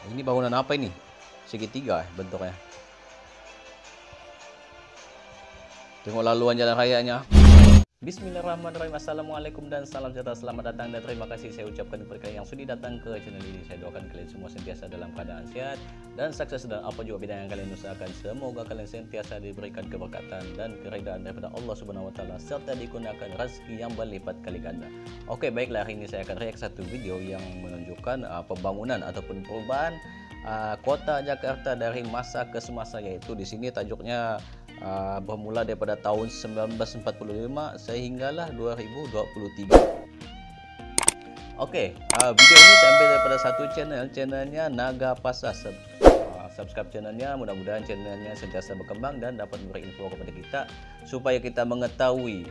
Ini bangunan apa ini? Segitiga bentuknya. Tengok laluan jalan rayanya. Bismillahirrahmanirrahim. Assalamualaikum dan salam sejahtera. Selamat datang dan terima kasih saya ucapkan kepada kalian yang sudah datang ke channel ini. Saya doakan kalian semua sentiasa dalam keadaan sehat dan sukses dalam apa juga bidang yang kalian usahakan. Semoga kalian sentiasa diberikan keberkatan dan keridaan daripada Allah Subhanahu wa taala serta digunakan rezeki yang berlipat kali ganda. Oke, baiklah, hari ini saya akan react satu video yang menunjukkan pembangunan ataupun perubahan kota Jakarta dari masa ke semasa, yaitu di sini tajuknya bermula daripada tahun 1945 sehinggalah 2023. Oke, video ini saya ambil daripada satu channelnya Naga Pasar. Subscribe channelnya, mudah-mudahan channelnya sentiasa berkembang dan dapat memberi info kepada kita supaya kita mengetahui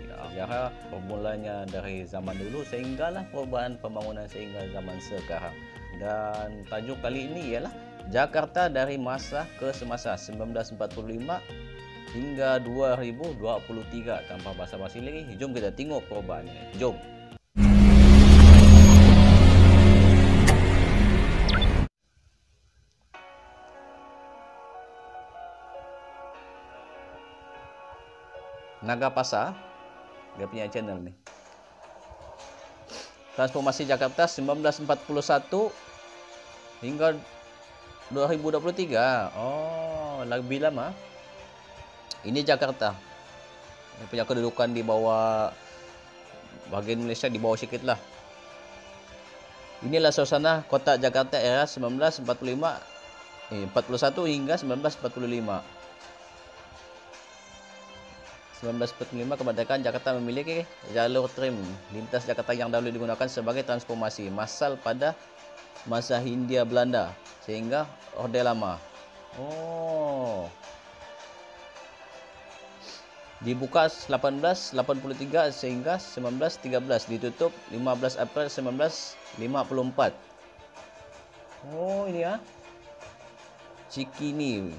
permulanya dari zaman dulu sehinggalah perubahan pembangunan sehingga zaman sekarang. Dan tajuk kali ini ialah Jakarta dari masa ke semasa 1945 hingga 2023. Tanpa basa-basi lagi, jom kita tengok perubahannya. Jom. Naga Pasar, dia punya channel nih. Transformasi Jakarta 1941 hingga 2023. Oh, lebih lama. Ini Jakarta. Dia punya kedudukan di bawah bagian Malaysia, di bawah sikit lah. Inilah suasana kota Jakarta era 1941 hingga 1945. 1945 kemerdekaan Jakarta memiliki jalur tram lintas Jakarta yang dahulu digunakan sebagai transportasi massal pada masa Hindia Belanda sehingga Orde Lama. Oh. Dibuka 1883 sehingga 1913, ditutup 15 April 1954. Oh, ini ya. Cikini.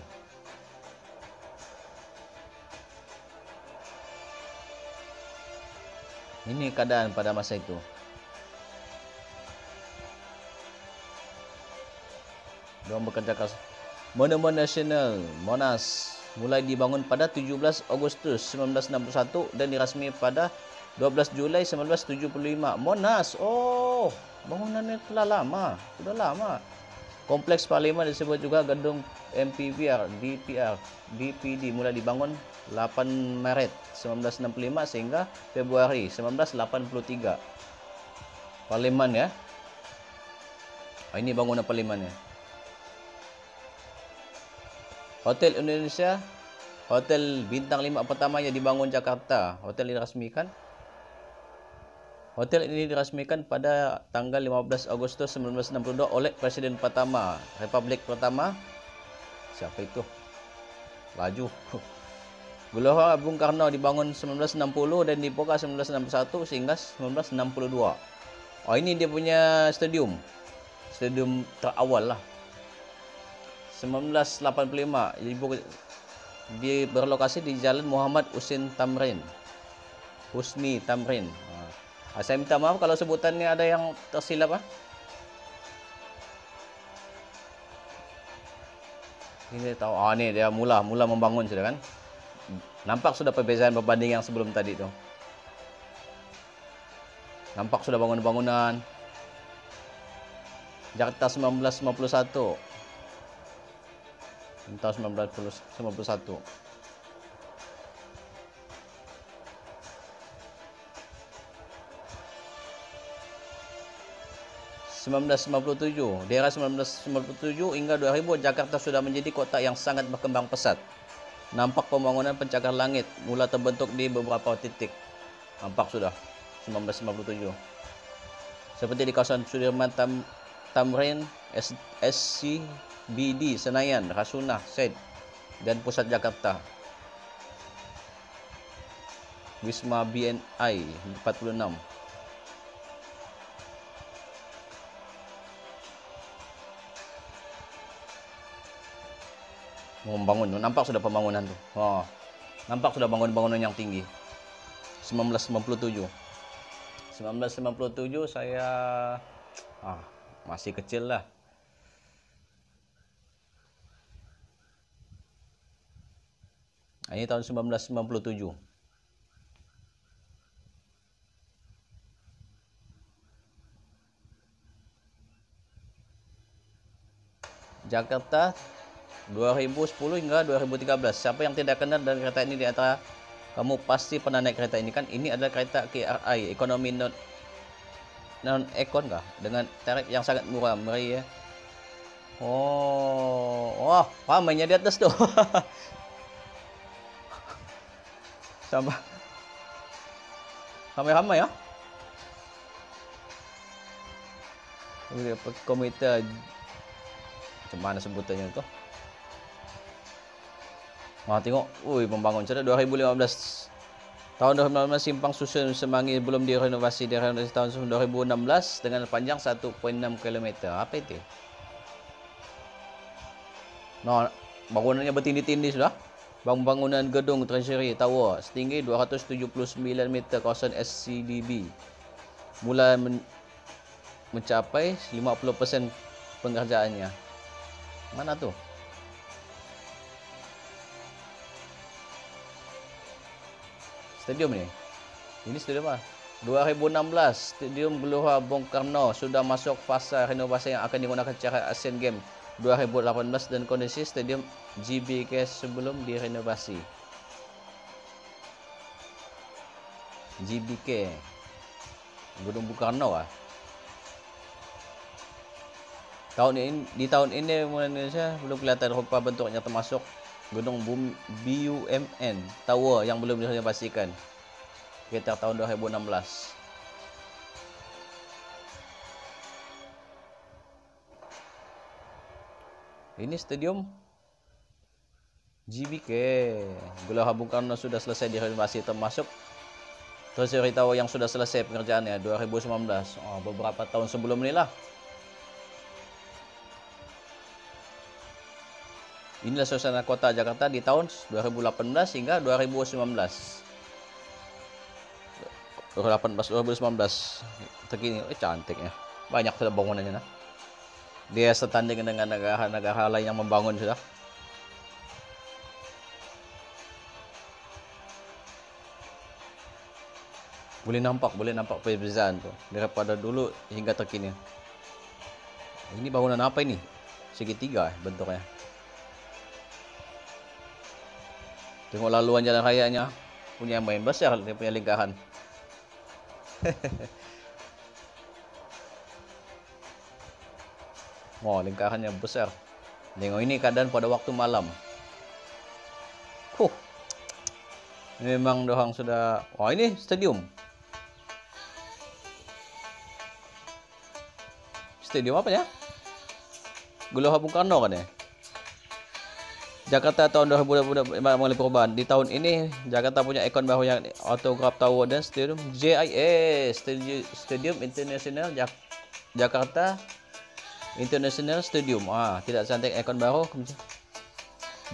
Ini keadaan pada masa itu. Diorang bekerja keras. Monumen Nasional Monas mulai dibangun pada 17 Agustus 1961 dan dirasmi pada 12 Julai 1975. Monas, oh, bangunannya telah lama, sudah lama. Kompleks Parlimen disebut juga Gedung MPR, DPD mulai dibangun 8 Maret 1965 sehingga Februari 1983. Parlimen ya. Ini bangunan parlimennya. Hotel Indonesia, hotel bintang 5 pertama yang dibangun Jakarta. Hotel diresmikan. Hotel ini diresmikan pada tanggal 15 Agustus 1962 oleh Presiden pertama Republik pertama. Siapa itu? Laju. Gelora Bung Karno dibangun 1960 dan dibuka 1961 sehingga 1962. Oh, ini dia punya stadium. Stadium terawal lah. 1985 dia berlokasi di Jalan Muhammad Husni Tamrin. Saya minta maaf kalau sebutannya ada yang tersilap. Ini tahu. Ini dia mula membangun sudah kan. Nampak sudah perbezaan berbanding yang sebelum tadi tuh. Nampak sudah bangunan-bangunan. Jakarta 1951. Tahun 1991. Di era 1997 hingga 2000 Jakarta sudah menjadi kota yang sangat berkembang pesat. Nampak pembangunan pencakar langit mula terbentuk di beberapa titik. Nampak sudah 1957. Seperti di kawasan Sudirman Tamrin, SCBD Senayan, Rasuna Said dan Pusat Jakarta. Wisma BNI 46. Membangun, nampak sudah pembangunan tuh. Oh, nampak sudah bangunan-bangunan yang tinggi. 1997 saya masih kecil lah. Ini tahun 1997. Jakarta 2010 hingga 2013. Siapa yang tidak kenal dengan kereta ini di antara kamu pasti pernah naik kereta ini kan? Ini adalah kereta KRI, ekonomi non-ekon kah? Dengan tarif yang sangat murah ya. Oh, wah, ramainya di atas tuh. Sama ramai-ramai ya. Komite mana sebutannya itu? Wah, tengok, pembangun sudah 2015. Tahun 2015 simpang susun Semanggi belum direnovasi tahun 2016 dengan panjang 1,6 km. Apa itu? Nah, bangunannya bertindih-tindih sudah. Bangunan gedung Treasury Tower setinggi 279 meter kawasan SCDB. Mulai mencapai 50% pengerjaannya. Mana tuh? Stadium nih. Ini stadium apa? 2016 Stadium Gelora Bung Karno sudah masuk fase renovasi yang akan digunakan secara Asian Games 2018 dan kondisi stadium GBK sebelum direnovasi. GBK Gedung Bung Karno ah. Di tahun ini Indonesia belum kelihatan rupa bentuknya termasuk gedung BUMN Tower yang belum direnovasikan. Sekitar tahun 2016. Ini stadium GBK Gelora Bung Karno sudah selesai direnovasi termasuk Treasury Tower yang sudah selesai pengerjaannya 2019. Beberapa tahun sebelum inilah. Inilah suasana kota Jakarta di tahun 2018 hingga 2019. 2019 terkini, cantiknya. Banyak sudah bangunannya. Dia setanding dengan negara-negara lain yang membangun sudah. Boleh nampak perbezaan tuh daripada dulu hingga terkini. Ini bangunan apa ini? Segitiga bentuknya. Tengok laluan jalan rayanya, punya main besar, dia punya lingkaran. Lingkarannya besar. Tengok ini keadaan pada waktu malam. Memang doang sudah. Ini stadium. Stadium apa ya? Gelora Bung Karno kan ya? Jakarta tahun 2020 mengalami perubahan. Di tahun ini Jakarta punya ikon baru yang Autograph Tower dan Stadium JIA Stadium International Jakarta International Stadium. Tidak cantik ikon baru.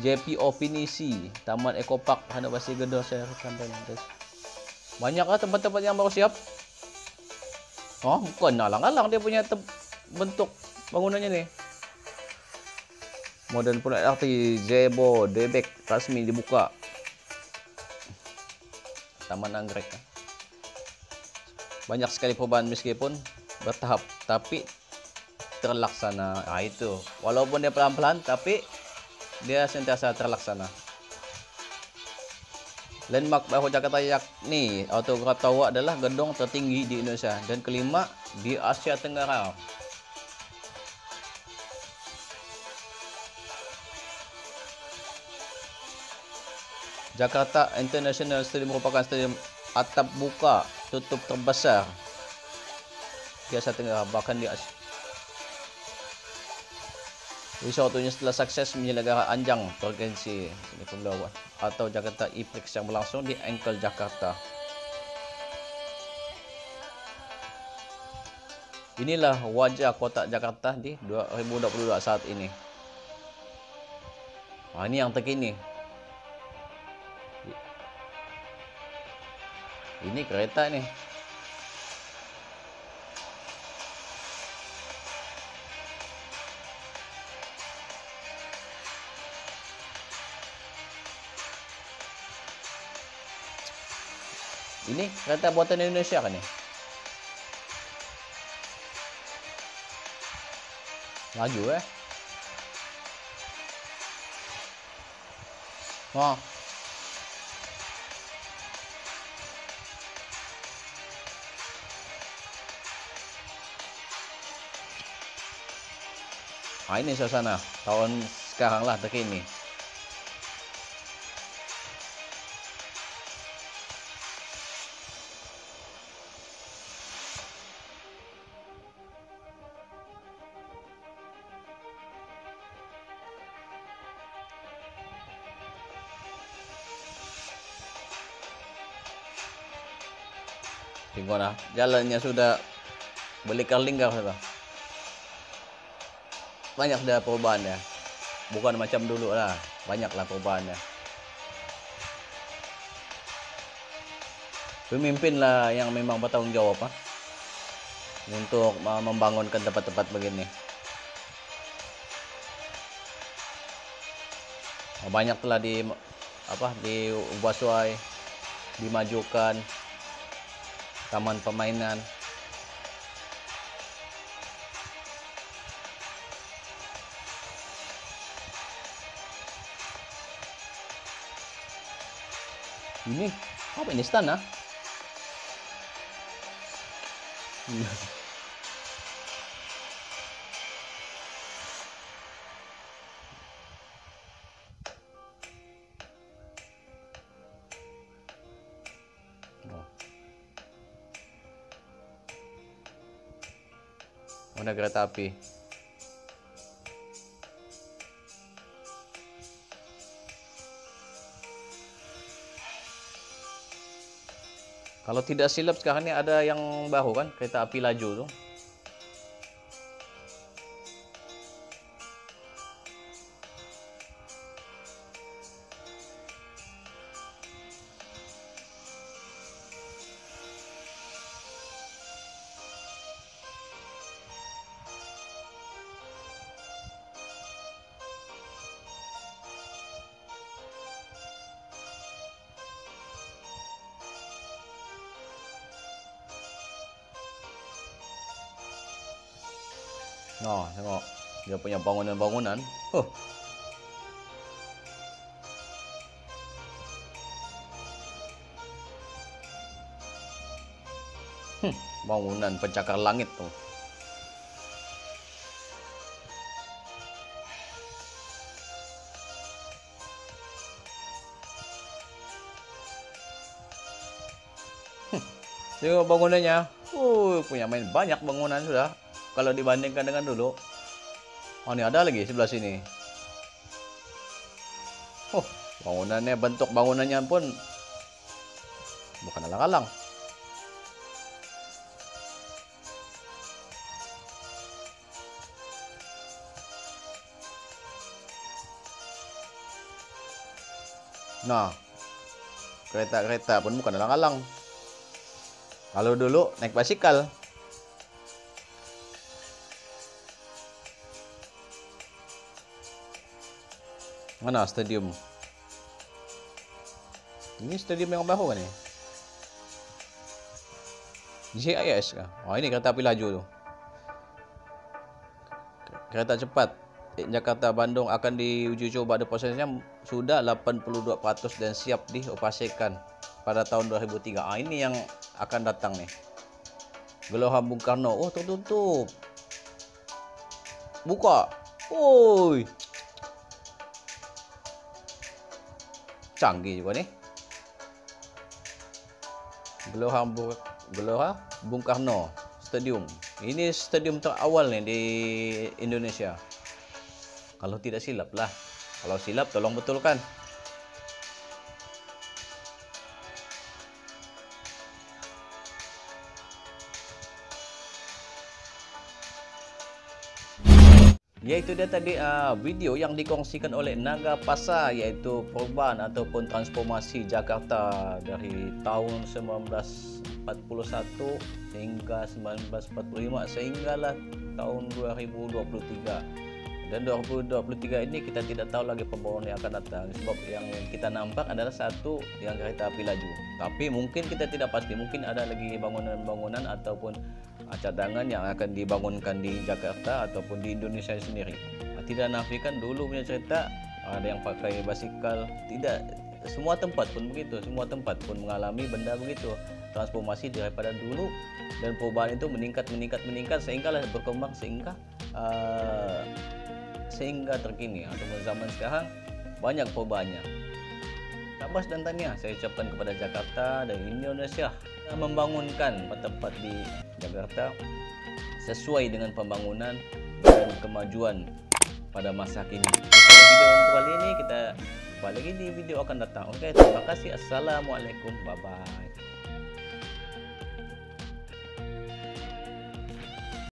JPO Finisi Taman Eco Park renovasi gedung saya sampai. Banyak tempat-tempat yang baru siap. Bukan alang-alang dia punya bentuk bangunannya nih. Modern pula arti Jebo Debek resmi dibuka. Taman Anggrek. Banyak sekali perubahan meskipun bertahap tapi terlaksana. Itu. Walaupun dia pelan-pelan tapi dia sentiasa terlaksana. Landmark baru Jakarta yakni Autograph Tower adalah gedung tertinggi di Indonesia dan kelima di Asia Tenggara. Jakarta International Stadium merupakan stadium atap buka tutup terbesar di Asia Tenggara, bahkan di Asia. Wisatunya setelah sukses menyelenggara Anjang Provinsi atau Jakarta E-Prix yang berlangsung di Ankle, Jakarta. Inilah wajah kota Jakarta di 2022 saat ini. Ini yang terkini. Ini kereta nih. Ini kereta buatan Indonesia kan ya? Laju ya. Oh. Nah, ini suasana tahun sekarang lah terkini. Tengok nah, jalannya sudah berlingkar-lingkar sudah. Banyak dah perubahannya. Bukan macam dulu lah, banyaklah perubahannya. Pemimpin lah yang memang bertanggung jawab untuk membangunkan tempat-tempat begini. Banyak telah diubah suai, dimajukan taman permainan. Ini apa ini istana? Ada kereta api. Kalau tidak silap sekarang ini ada yang baru kan, kereta api laju tuh. Nah, tengok dia punya bangunan-bangunan. Bangunan pencakar langit tuh. Tengok bangunannya. Punya main banyak bangunan sudah. Kalau dibandingkan dengan dulu. Oh, ini ada lagi sebelah sini. Bangunannya, bentuk bangunannya pun bukan alang-alang. Nah, kereta-kereta pun bukan alang-alang. Kalau dulu naik basikal. Mana stadium? Ini stadium yang baru kan ya? JIS kah? Oh, ini kereta api laju tuh. Kereta cepat Jakarta Bandung akan diuji coba. Prosesnya sudah 82% dan siap dioperasikan pada tahun 2003. Ini yang akan datang nih. Gelora Bung Karno. Oh, tertutup. Buka. Woi. Canggih juga nih. Gelora Bung Karno Stadium. Ini stadium terawal nih di Indonesia. Kalau tidak silap lah. Kalau silap tolong betulkan. Yaitu dia tadi video yang dikongsikan oleh Naga Pasa, yaitu perubahan ataupun transformasi Jakarta dari tahun 1941 hingga 1945 sehinggalah tahun 2023. Dan 2023 ini kita tidak tahu lagi pembangunan yang akan datang, sebab yang kita nampak adalah satu yang kereta api laju. Tapi mungkin kita tidak pasti, mungkin ada lagi bangunan-bangunan ataupun cadangan yang akan dibangunkan di Jakarta ataupun di Indonesia sendiri. Tidak nafikan dulu punya cerita ada yang pakai basikal, tidak semua tempat pun begitu, semua tempat pun mengalami benda begitu, transformasi daripada dulu, dan perubahan itu meningkat sehingga berkembang sehingga terkini atau zaman sekarang banyak perubahannya. Tabas dan tahniah saya ucapkan kepada Jakarta dan Indonesia yang membangunkan tempat di Jakarta sesuai dengan pembangunan dan kemajuan pada masa kini. Pada video untuk kali ini kita jumpa lagi di video akan datang. Oke, terima kasih. Assalamualaikum, bye bye.